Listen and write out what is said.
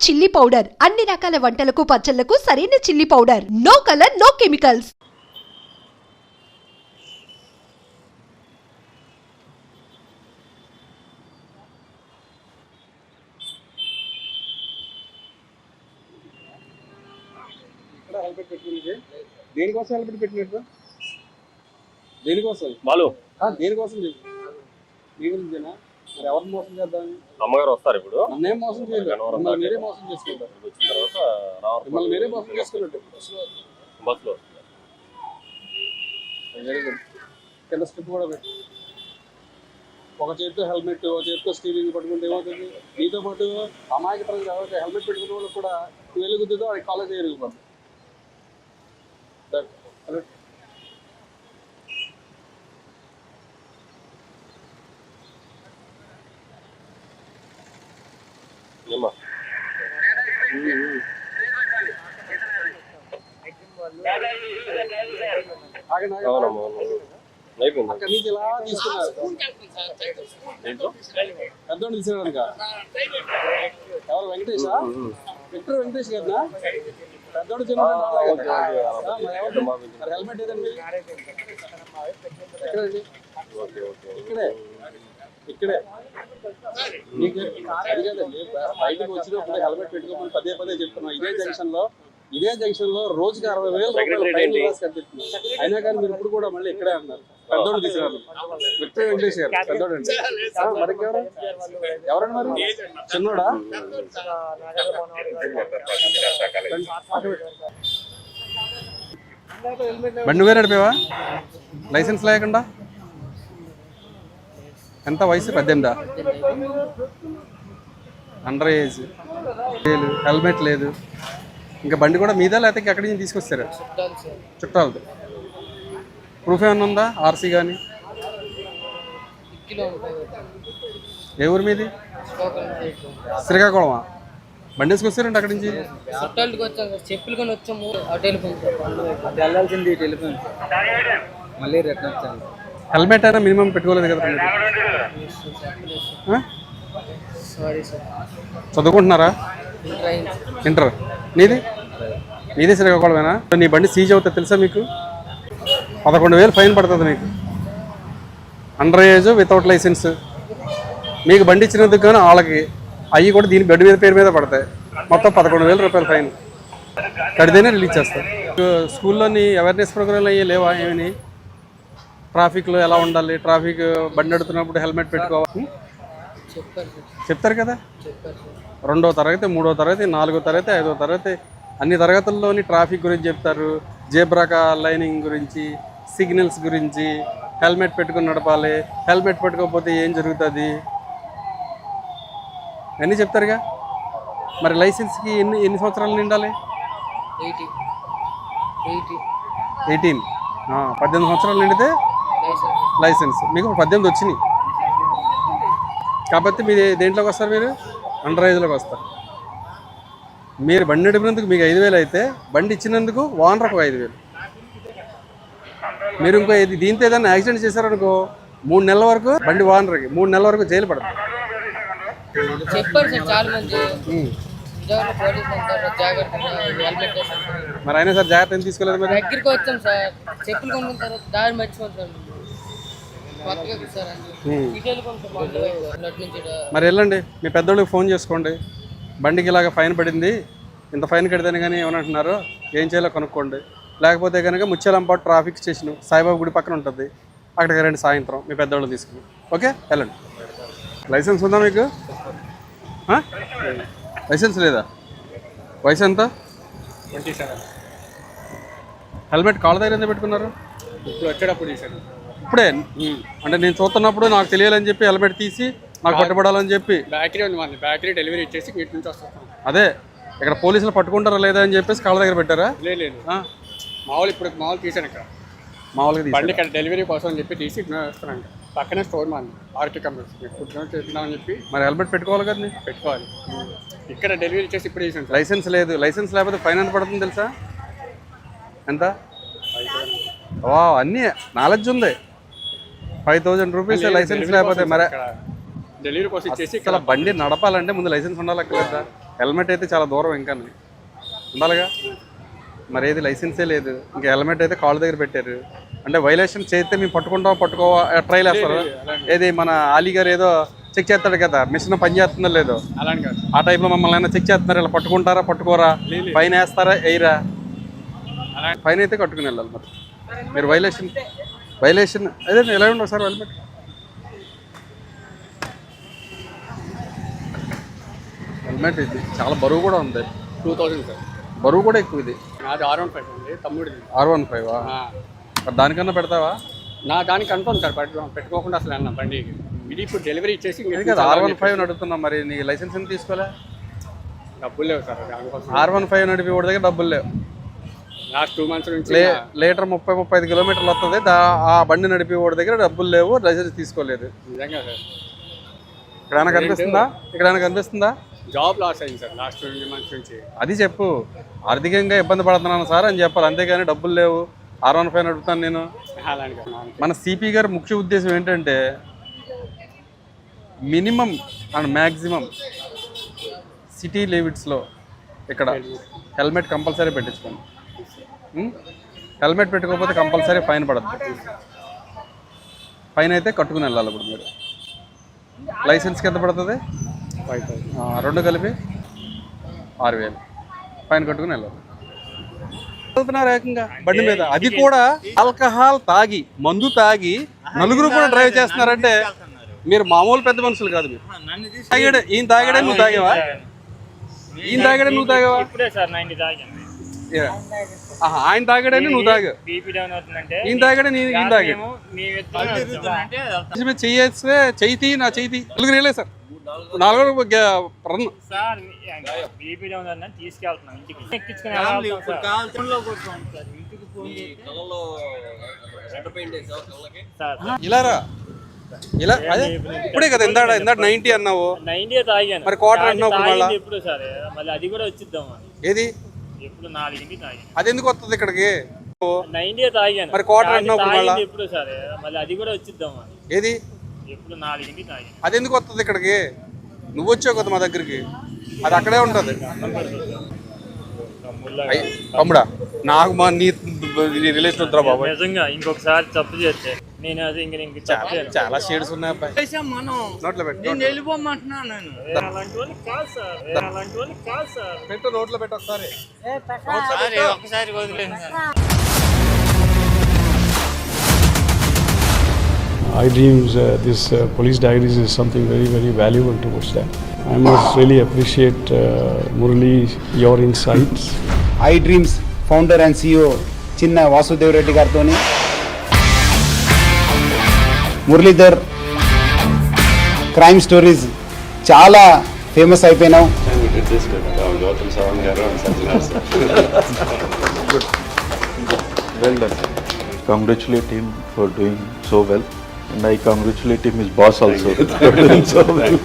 Chilli powder అన్ని రకాల వంటలకు పచ్చళ్లకు సరైన chilli powder. No colour no chemicals. దేనికోసం హెల్మెట్ పెట్టినట్టు దేనికోసం దేనికోసం దేనికోసమేనా మరి ఎవరిని మోసం చేద్దామని అమ్మగారు వస్తారు ఇప్పుడు నన్నేం మోసం చేయలేదు మీరే మోసం చేసుకుంటారు వచ్చిన తర్వాత మిమ్మల్ని మీరే మోసం చేసుకున్నట్టు బస్సులో కింద స్ట్రిప్ కూడా పెట్టి ఒక చేతితో హెల్మెట్ ఒక చేతితో స్టీరింగ్ పట్టుకుంటే ఏమవుతుంది మీతో పాటు అమాయకపరంగా ఎవరైతే హెల్మెట్ పెట్టుకున్న వాళ్ళకి కూడా వెలుగుతుందో అది కాలేజ్ ఎరిగిపోతుంది అక్కడి నుంచి ఇలా తీసుకున్నారు పెద్దోడు తీసుకున్నాను ఎవరు వెంకటేషా విక్టర్ వెంకటేష్ కదా పెద్దోడు చిన్న హెల్మెట్ ఏదండి ఎక్కడండి ఇక్కడే మీకు అది కదండి బయటకు వచ్చినప్పుడు హెల్మెట్ పెట్టుకోమని పదే పదే చెప్తున్నాం ఇదే జంక్షన్ లో రోజుకి 60,000 రూపాయలు కనిపిస్తుంది అయినా కానీ మీరు ఇప్పుడు కూడా మళ్ళీ ఇక్కడే అన్నారు పెద్దోడు తీసుకున్నారు విక్టర్ వెంకటేష్ గారు పెద్దోడు అండి మరికి ఎవరండి మరి చిన్నోడా బండి వేరే నడిపేవా లైసెన్స్ లేకుండా ఎంత వయసు 18 అండర్ ఏజ్ హెల్మెట్ లేదు ఇంకా బండి కూడా మీద లేకపోతే ఎక్కడి నుంచి తీసుకొస్తారా చుట్టాలతో ప్రూఫ్ ఏమన్నా ఉందా ఆర్సీ కానీ ఏ ఊరు మీది శ్రీకాకుళమా బండి వేసుకొస్తారండి అక్కడి నుంచి చెప్పులు కొని వచ్చాము వెళ్ళాల్సింది టెలిఫోన్ మళ్ళీ రిటర్న్ వచ్చాను హెల్మెట్ అయినా మినిమం పెట్టుకోలేదు కదా చదువుకుంటున్నారా ఇంటర్ నీది శ్రీకాకుళమేనా నీ బండి సీజ్ అవుతుంది తెలుసా మీకు 11,000 ఫైన్ పడుతుంది మీకు అండర్ ఏజ్ వితౌట్ లైసెన్స్ మీకు బండి ఇచ్చినందుకు కానీ వాళ్ళకి అవి కూడా దీని బెడ్ మీద పేరు మీద పడతాయి మొత్తం 11,000 రూపాయలు ఫైన్ కడితేనే రిలీజ్ చేస్తారు స్కూల్లోని అవేర్నెస్ ప్రోగ్రాంలు అయ్యే లేవా ఏమని ట్రాఫిక్లో ఎలా ఉండాలి ట్రాఫిక్ బండి నడుపుతున్నప్పుడు హెల్మెట్ పెట్టుకోవాలి చెప్తారు కదా 2వ తరగతి 3వ తరగతి 4వ తరగతి 5వ తరగతి అన్ని తరగతుల్లోని ట్రాఫిక్ గురించి చెప్తారు జేబ్రా లైనింగ్ గురించి సిగ్నల్స్ గురించి హెల్మెట్ పెట్టుకుని నడపాలి హెల్మెట్ పెట్టుకోకపోతే ఏం జరుగుతుంది అన్నీ చెప్తారుగా మరి లైసెన్స్కి ఎన్ని సంవత్సరాలు నిండాలి 18 18 సంవత్సరాలు నిండితే లైసెన్స్ మీకు 18 వచ్చినాయి కాబట్టి మీరు దేంట్లోకి వస్తారు మీరు అండర్ ఏజ్లోకి వస్తారు మీరు బండి నడిపినందుకు మీకు 5,000 అయితే బండి ఇచ్చినందుకు ఓనర్కు 5,000 మీరు ఇంకో దీంతో ఏదైనా యాక్సిడెంట్ చేశారనుకో 3 నెలల వరకు బండి ఓనర్కి 3 నెలల వరకు జైలు పడుతుంది మరి అయినా సార్ జాగ్రత్త ఏం తీసుకోలేదు మరి దగ్గరికి వచ్చాం సార్ చెప్పులు కొనుక్కుంటారు దారి మర్చిపోతారు మరి వెళ్ళండి మీ పెద్దోళ్ళకి ఫోన్ చేసుకోండి బండికి ఇలాగ ఫైన్ పడింది ఇంత ఫైన్ కడితేనే కానీ ఏమంటున్నారు ఏం చేయాలో కనుక్కోండి లేకపోతే కనుక ముత్యాలంపాటు ట్రాఫిక్ స్టేషన్ సాయిబాబా గుడి పక్కన ఉంటుంది అక్కడికి రండి సాయంత్రం మీ పెద్దోళ్ళు తీసుకుని ఓకే వెళ్ళండి లైసెన్స్ ఉందా మీకు లైసెన్స్ లేదా వయసు ఎంత 27 హెల్మెట్ కాళ్ళ దగ్గర ఎందుకు పెట్టుకున్నారు ఇప్పుడు వచ్చేటప్పుడు తీసాను ఇప్పుడే అంటే నేను చూస్తున్నప్పుడు నాకు తెలియాలని చెప్పి హెల్మెట్ తీసి నాకు పట్టుబడాలని చెప్పి బ్యాటరీ ఉంది మన బ్యాటరీ డెలివరీ ఇచ్చేసి వీటి నుంచి వస్తాం అదే ఇక్కడ పోలీసులు పట్టుకుంటారా లేదా అని చెప్పేసి కాళ్ళ దగ్గర పెట్టారా లేదు మామూలు తీసాను ఇక్కడ మామూలుగా బండి ఇక్కడ డెలివరీ కోసం అని చెప్పి తీసి వస్తానంట పక్కనే స్టోర్ మాది ఆర్కే కంపెనీ చెప్తున్నామని చెప్పి మరి హెల్మెట్ పెట్టుకోవాలి కదా పెట్టుకోవాలి ఇక్కడ డెలివరీ ఇచ్చేసి ఇప్పుడు తీసాను లైసెన్స్ లేదు లైసెన్స్ లేకపోతే ఫైన్ ఎంత పడుతుంది తెలుసా ఎంత అన్నీ నాలెడ్జ్ ఉంది 5,000 రూపీస్ లైసెన్స్ లేకపోతే మరి డెలివరీ కోసం ఇచ్చేసి అసలు బండి నడపాలంటే ముందు లైసెన్స్ ఉండాలి అక్కర్లేదా హెల్మెట్ అయితే చాలా దూరం ఇంకా ఉండాలిగా. మరి ఏది లైసెన్సే లేదు, ఇంకా హెల్మెట్ అయితే కాళ్ళ దగ్గర పెట్టారు. అంటే వైలేషన్ చేస్తే మేము పట్టుకోవా ట్రైల్ వేస్తారు. ఏది మన ఆలీ గారు ఏదో చెక్ చేస్తాడు కదా, మిషన్ పని చేస్తుందో లేదో అలాంటి కాదు. ఆ టైప్లో మమ్మల్ని అయినా చెక్ చేస్తున్నారు. ఇలా పట్టుకుంటారా పట్టుకోరా, ఫైన్ వేస్తారా వేయరా, ఫైన్ అయితే కట్టుకుని వెళ్ళాలి. మరి మీరు వైలేషన్ అదే ఎలా ఉండవు సార్ హెల్మెట్. హెల్మెట్ ఇది చాలా బరువు కూడా ఉంది. 2000 సార్. బరువు కూడా ఎక్కువ ఇది. నాది R15 ఉంది, తమ్ముడిది. R15 మరి దానికన్నా పెడతావా? నా దానికి కన్ఫర్మ్ సార్, పెట్టుకోకుండా అసలు అన్న బండికి. ఇది ఇప్పుడు డెలివరీ ఇచ్చేసి అది కదా R15 అడుగుతున్నాం. మరి నీ లైసెన్స్ ఎందుకు తీసుకోలే? డబ్బులు లేవు సార్ దానికోసం. R15 నడిపి వాడి దగ్గర డబ్బులు లేవు. లాస్ట్ 2 months నుంచి లీటర్ 30-35 కిలోమీటర్లు వస్తుంది. ఆ బండి నడిపి వాడి దగ్గర డబ్బులు లేవు, లైసెన్స్ తీసుకోలేదు. నిజంగా సార్. ఇక్కడైనా కనిపిస్తుందా? జాబ్ లాస్ అయింది సార్ లాస్ట్ 2 months నుంచి. అది చెప్పు, ఆర్థికంగా ఇబ్బంది పడుతున్నాను సార్ అని చెప్పాలి. అంతేగాని డబ్బులు లేవు R15 అడుగుతాను నేను. అలాంటి కాదు. మన సిపి గారి ముఖ్య ఉద్దేశం ఏంటంటే మినిమం అండ్ మ్యాక్సిమం సిటీ లిమిట్స్లో ఇక్కడ హెల్మెట్ కంపల్సరీ పెట్టించుకోండి. హెల్మెట్ పెట్టుకోకపోతే కంపల్సరీ ఫైన్ పడుతుంది. ఫైన్ అయితే కట్టుకుని వెళ్ళాలి. ఇప్పుడు మీరు లైసెన్స్కి ఎంత పడుతుంది? 5,000. 2 కలిపి 6,000 ఫైన్ కట్టుకుని వెళ్ళాలి. వెళ్తున్నారు ఏకంగా బండి మీద, అది కూడా ఆల్కహాల్ తాగి, మందు తాగి నలుగురు కూడా డ్రైవ్ చేస్తున్నారంటే మీరు మామూలు పెద్ద మనుషులు కాదు. మీరు తాగాడు, ఈయన తాగాడే నువ్వు తాగావా? ఈయన తాగాడే నువ్వు తాగావా? ఆయన తాగాడని నువ్వు తాగా, ఈయన తాగాడే ఈయన తాగాడు. చెయ్యేస్తే చెయ్యి నా చెయ్యి నలుగురు వెళ్ళే సార్, 4 రన్. ఇలా అదే ఇప్పుడే కదా ఇందాడ 90 అన్నావు, 90 తాగాను. మరి క్వార్టర్ అన్నావు. ఎప్పుడు సార్ మళ్ళీ అది కూడా వచ్చిద్దాం. ఏది ఎప్పుడు 4కి తాగాను. అది ఎందుకు వస్తుంది ఇక్కడికి? 90 తాగాను. మరి క్వార్టర్ అన్నావు. ఎప్పుడు సార్ మళ్ళీ అది కూడా వచ్చిద్దాం. ఏది ఎప్పుడు 4కి తాగాను. అది ఎందుకు వస్తుంది ఇక్కడికి? నువ్వు వచ్చావు కదా మా దగ్గరికి, అది అక్కడే ఉంటుంది. తమ్ముడా నాకు మా నీ రిలేషన్ వద్దురా బాబు. నిజంగా ఇంకొకసారి తప్పు చేస్తే నేను అది ఇంక చాలా షేడ్స్ ఉన్నాయి అబ్బాయి. నోట్లో పెట్టు, పెట్టు నోట్లో పెట్టు ఒకసారి. ఒకసారి వదిలేదు. iDreams, this police diaries is something very, very valuable towards that. I must really appreciate Murali, your insights. iDreams founder and CEO చిన్న వాసుదేవ్ రెడ్డి గారితో మురళీధర్ క్రైమ్ స్టోరీస్ చాలా famous అయిపోయినావు. Well done. Congratulate him for doing so well. And I congratulate him, his boss also, for doing so well.